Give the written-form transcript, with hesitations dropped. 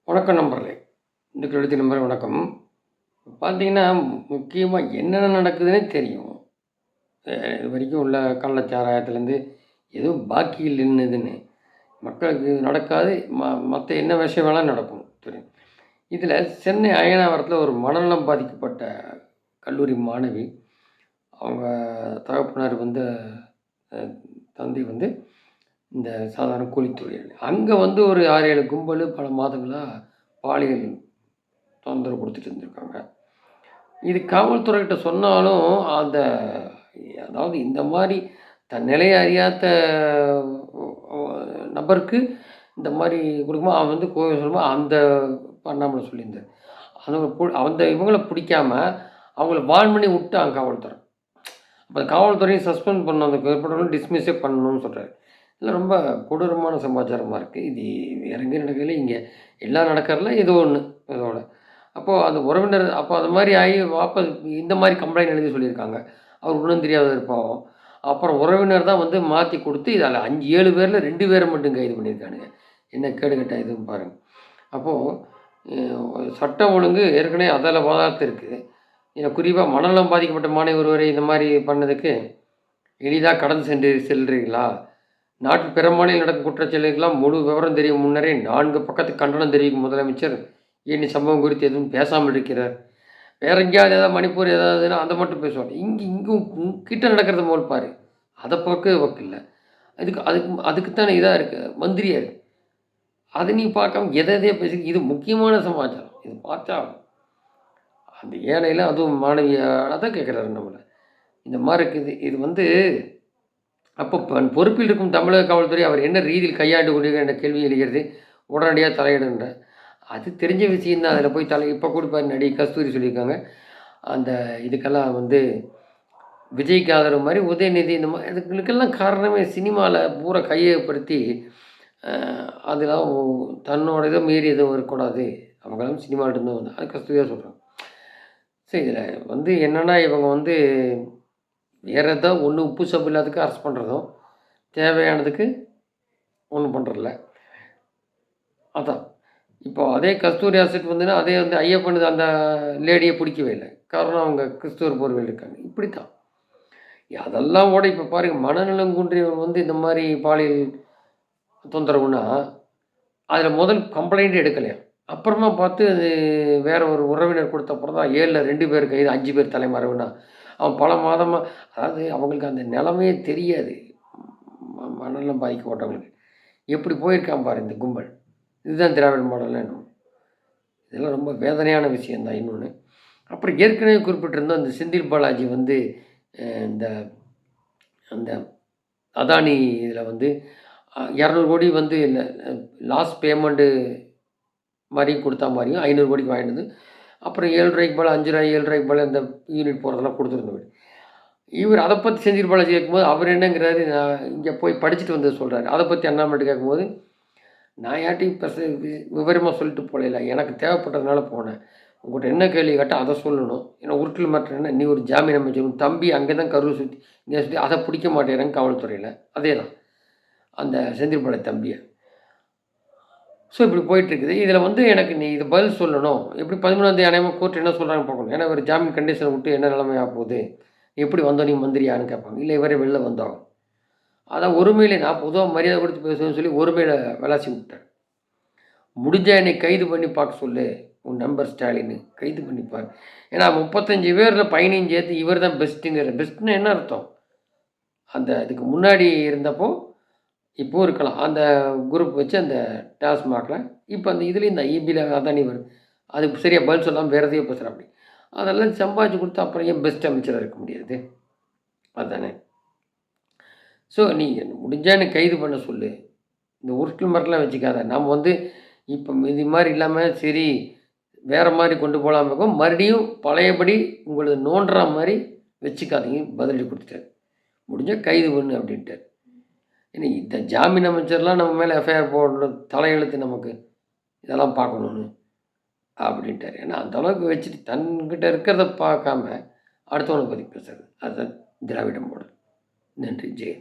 வணக்கம் நண்பர்களே. இந்த கழுத்து நம்பர் வணக்கம். பார்த்தீங்கன்னா, முக்கியமா என்னென்ன நடக்குதுன்னே தெரியும். இது வரைக்கும் உள்ள கள்ளச்சாராயத்துலேருந்து ஏதோ பாக்கியில் நின்னுதுன்னு. மக்களுக்கு நடக்காது. மத்த என்ன விஷயம் வேணாலும் நடக்கும். தெரியும். இதில சென்னை அயனாவரத்தில ஒரு மனநலம் பாதிக்கப்பட்ட கல்லூரி மாணவி. அவங்க தகப்பனார் வந்து அ தந்தை வந்து இந்த சாதாரண கூலித் தொழிலாளி. அங்க வந்து ஒரு 6, 7 கும்பலு பல மாதங்களா பாலியல் தொந்தரவு குடுத்துட்டு இருந்திருக்காங்க. இது காவல்துறைகிட்ட சொன்னாலும், அந்த அதாவது இந்த மாரி தன் நிலைய அறியாத ஒ நபருக்கு இந்த மாரி குடுக்கும்போது அவன் வந்து கோவம் சொல்லும்போது அந்த பண்ணாமல சொல்லியிருந்தாரு. அந்த இவங்கள பிடிக்காம அவங்கள வார்ன் பண்ணி வுட்டாங்க காவல்துறை. அப்ப காவல்துறையும் சஸ்பெண்ட் பண்ணணும். அந்த ஏற்பட்டவங்கள டிஸ்மிஸ்ஸே பண்ணணும்னு சொல்றாரு. இதெல்லாம் ரொம்ப கொடூரமான சமாச்சாரமா இருக்கு. இது வேற எங்கேயும் நடக்கல. இங்க எல்லாம் நடக்கறதுல ஏதோ ஒண்ணு இதோட. அப்போ அந்த உறவினர் அப்போ அது மாரி ஆகி வாபஸ் இந்த மாரி கம்ப்ளைண்ட் எழுதி சொல்லியிருக்காங்க. அவர் ஒண்ணும் தெரியாதவர் பாவம். அப்புறம் உறவினர் தான் வந்து மாத்தி குடுத்து இதில 5, 7 பேர்ல 2 பேர மட்டும் கைது பண்ணியிருக்கானுங்க. என்ன கேடுகெட்ட இதுன்னு பாருங்க. அப்போ சட்டம் ஒழுங்கு ஏற்கனவே அதல பாதாளத்துல இருக்கு. இதில குறிப்பா மனநலம் பாதிக்கப்பட்ட மாணவி ஒருவரை இந்த மாரி பண்ணதுக்கு எளிதா கடந்து செல்றீர்களா? நாட்டில் பிற மாநிலத்தில் நடக்கும் குற்றச்செயலுக்கெல்லாம் முழு விவரம் தெரியும் முன்னரே 4 பக்கத்து கண்டனம் தெரிவிக்கும் முதலமைச்சர் ஏன் இச்சம்பவம் குறித்து எதுவும் பேசாமல் இருக்கிறார்? வேற எங்கேயாவது ஏதாவது மணிப்பூர் ஏதாவதுன்னா அதை மட்டும் பேசுவாங்க. இங்க உன்கிட்ட நடக்கிறத முதல் பாரு. அத பார்க்கவே வக்கில்ல. அதுக்கு தானே இதா இருக்கு. மந்திரியா இருக்கு. அத நீ பார்க்காம எதையோ பேசி இது முக்கியமான சமாச்சாரம். இது பார்த்தா அந்த ஏழையில அதுவும் மாணவிய அதான் கேட்குறாரு நம்மள. இந்த மாரி இருக்குது. இது வந்து அப்போ பொறுப்பில் இருக்கும் தமிழக காவல்துறை அவர் என்ன ரீதியில் கையாண்டு கொண்டீர்கள் என்ற கேள்வி எழுகிறது. உடனடியா தலையிடுன்றார். அது தெரிஞ்ச விஷயம் தான். அதில போய் இப்ப கூட பாரு நடிகை கஸ்தூரி சொல்லியிருக்காங்க. அந்த இதுக்கெல்லாம் வந்து விஜய்க்கு ஆதரவு மாரி உதயநிதி இந்த மாரி இதுகளுக்கெல்லாம் காரணமே சினிமால பூரா கையகப்படுத்தி அதெல்லாம் தன்னோட இத மீறி எதுவும் இருக்கக்கூடாது. அவங்களும் சினிமால இருந்து வந்து அது கஸ்தூரியா சொல்றாங்க. சரி இதில வந்து என்னன்னா இவங்க வந்து வேற ஏதோ ஒண்ணு உப்பு சப்பு இல்லாததுக்கு அரெஸ்ட் பண்றதும், தேவையானதுக்கு ஒண்ணும் பண்றதில்ல. அதான். இப்போ அதே கஸ்தூரி அரெஸ்ட் வந்துன்னா, அதே வந்து ஐயப்பன் அந்த லேடிய பிடிக்கவே இல்ல. காரணம் அவங்க கிறிஸ்துவர் போர்வையில இருக்காங்க. இப்படித்தான். அதெல்லாம் ஓட இப்ப பாருங்க மனநலம் குன்றியவன் வந்து இந்த மாரி பாலியல் தொந்தரவுன்னா, அதில முதல் கம்ப்ளைண்ட் எடுக்கலையாம். அப்புறமா பார்த்து அது வேற ஒரு உறவினர் குடுத்த அப்புறம் தான் 7ல 2 பேர் கைது, 5 பேர் தலைமறைவுன்னா, அவன் பல மாதமா அதாவது அவங்களுக்கு அந்த நிலைமையே தெரியாது. மனநலம் பாதிக்கப்பட்டவங்களுக்கு. எப்படி போயிருக்கான் பாரு இந்த கும்பல். இதுதான் திராவிட மாடல்னா என்னமோ. இதெல்லாம் ரொம்ப வேதனையான விஷயம் தான் இன்னொன்னு. அப்புறம் ஏற்கனவே குறிப்பிட்டிருந்தோம் இந்த செந்தில் பாலாஜி வந்து இந்த அந்த அதானி இதில வந்து 200 கோடி வந்து லாஸ்ட் பேமெண்ட்டு மாரி குடுத்தா மாரியும் 500 கோடிக்கு வாங்கிட்டு வந்து, அப்புறம் ரூ. 7க்கு மேல ரூ. 5 ரூ. 7க்கு மேல இந்த யூனிட் போடுறதெல்லாம் குடுத்துருந்தவர். இவர் அத பத்தி செந்தில் பாலாஜி கேட்கும்போது, அவர் என்னங்கிறாரு, நான் இங்க போய் படிச்சுட்டு வந்தத சொல்றாரு. அத பத்தி அண்ணாமலைட்ட கேட்கும்போது, நான் யார்ட்டயும் விவரமா சொல்லிட்டு போலைல. எனக்கு தேவைப்பட்டதுனால போனேன். உங்கட்ட என்ன கேள்வி கேட்டா அத சொல்லணும். ஏன்னா உருட்டல் மிரட்டல் என்ன, நீ ஒரு ஜாமீன் அமைச்சர். உன் தம்பி அங்க தான் கரூர் சுத்தி இங்க சுத்தி அத பிடிக்க மாட்டேங்கிறாங்க காவல்துறையில. அதேதான். அந்த செந்தில் பாலாஜி தம்பிய. ஸோ இப்படி போயிட்டுருக்குது. இதில வந்து எனக்கு நீ இது பதில் சொல்லணும். எப்படி 13ஆம் தேதி அநேகமா கோர்ட் என்ன சொல்றாங்கன்னு பார்க்கணும். ஏன்னா இவரு ஜாமீன் கண்டிஷன விட்டு என்ன நிலைமை ஆகப்போகுது? எப்படி வந்தோம் நீ மந்திரியான்னு கேட்பாங்க. இல்ல இவரே வெளில வந்தாகணும். அதான் ஒருமையிலே நான் பொதுவா மரியாதை குடுத்து பேசுவேன்னு சொல்லி ஒருமையில விளாசி விட்டேன். முடிஞ்சா என்னை கைது பண்ணி பார்க்க சொல்லு. உன் நண்பர் ஸ்டாலின்னு. கைது பண்ணி பாரு. ஏன்னா 35 பேர்ல 15 ஏத்து இவர் தான் பெஸ்ட்டுங்கிற பெஸ்ட்ன்னா என்ன அர்த்தம்? அந்த இதுக்கு முன்னாடி இருந்தப்போ, இப்பவும் இருக்கலாம். அந்த குரூப் வச்சு அந்த டாஸ்மாக்ல. இப்ப அந்த இதுலயும் இந்த ஈபில அதானி வருது. அதுக்கு சரியா பதில் சொல்லாம வேற எதையோ பேசுறாப்படி. அதெல்லாம் சம்பாதிச்சு குடுத்தா அப்புறம் ஏன் பெஸ்ட் அமைச்சரா இருக்க முடியாது? அதானே! ஸோ நீ முடிஞ்சா என்ன கைது பண்ண சொல்லு. இந்த உருட்டல் மிரட்டல்லாம் வச்சுக்காத. நம்ம வந்து இப்ப இது மாரி இல்லாம சரி, வேற மாரி கொண்டு போலான்னு இருக்கோம். மறுபடியும் பழையபடி உங்கள நோண்டுற மாரி வச்சுக்காதீங்கன்னு பதிலடி குடுத்துட்டாரு. முடிஞ்சா கைது பண்ணு அப்டின்ட்டாரு. ஏன்னா இந்த ஜாமீன் அமைச்சர்லாம் நம்ம மேல எஃப்ஐஆர் போடணும் தலையெழுத்து நமக்கு. இதெல்லாம் பார்க்கணும்னு அப்டின்ட்டாரு. ஏன்னா அந்த அளவுக்கு வச்சுட்டு தன்கிட்ட இருக்கிறத பார்க்காம அடுத்தவன பத்தி பேசுறது. அதுதான் திராவிட மாடல். நன்றி. ஜெய்